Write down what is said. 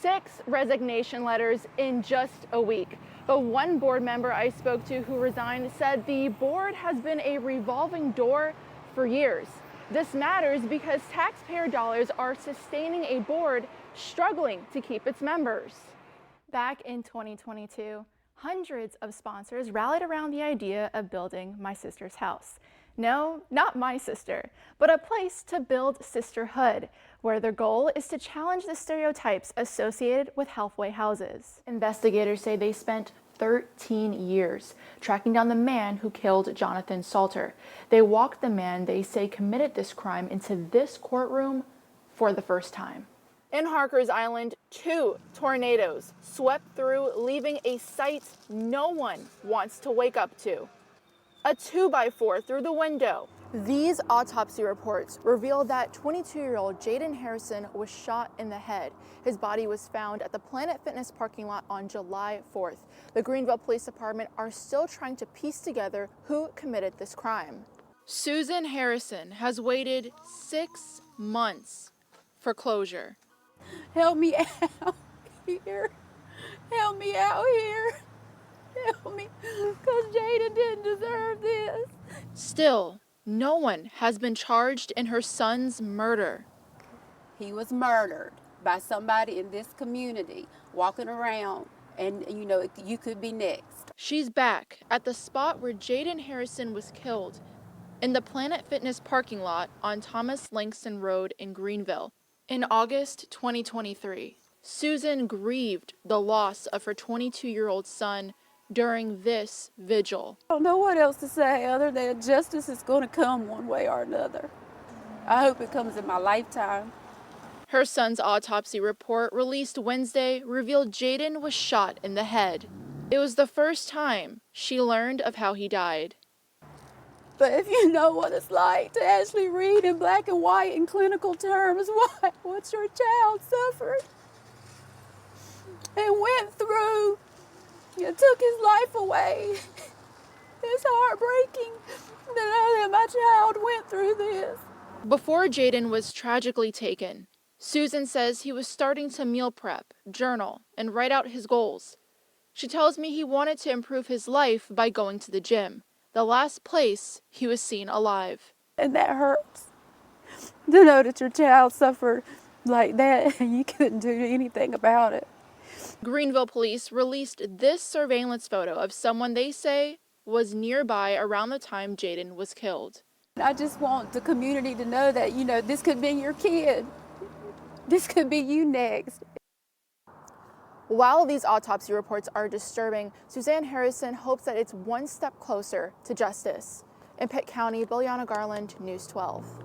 6 resignation letters in just a week. But one board member I spoke to who resigned said the board has been a revolving door for years. This matters because taxpayer dollars are sustaining a board struggling to keep its members. Back in 2022, hundreds of sponsors rallied around the idea of building my sister's house. No, not my sister, but a place to build sisterhood, where their goal is to challenge the stereotypes associated with halfway houses. Investigators say they spent 13 years tracking down the man who killed Jonathan Salter. They walked the man they say committed this crime into this courtroom for the first time. In Harkers Island, 2 tornadoes swept through, leaving a sight no one wants to wake up to. A 2x4 through the window. These autopsy reports reveal that 22-year-old Jaden Harrison was shot in the head. His body was found at the Planet Fitness parking lot on July 4th. The Greenville Police Department are still trying to piece together who committed this crime. Susan Harrison has waited 6 months for closure. Help me out here. Help me out here. Help me, because Jada didn't deserve this. Still, no one has been charged in her son's murder. He was murdered by somebody in this community walking around, and you could be next. She's back at the spot where Jaden Harrison was killed, in the Planet Fitness parking lot on Thomas Langston Road in Greenville. In August 2023, Susan grieved the loss of her 22-year-old son during this vigil. I don't know what else to say other than justice is going to come one way or another. I hope it comes in my lifetime. Her son's autopsy report, released Wednesday, revealed Jaden was shot in the head. It was the first time she learned of how he died. But if you know what it's like to actually read in black and white in clinical terms what your child suffered and went through, it took his life away. It's heartbreaking to know that my child went through this. Before Jaden was tragically taken, Susan says he was starting to meal prep, journal, and write out his goals. She tells me he wanted to improve his life by going to the gym, the last place he was seen alive. And that hurts, to know that your child suffered like that and you couldn't do anything about it. Greenville police released this surveillance photo of someone they say was nearby around the time Jaden was killed. I just want the community to know that, this could be your kid. This could be you next. While these autopsy reports are disturbing, Suzanne Harrison hopes that it's one step closer to justice. In Pitt County, Bilyana Garland, News 12.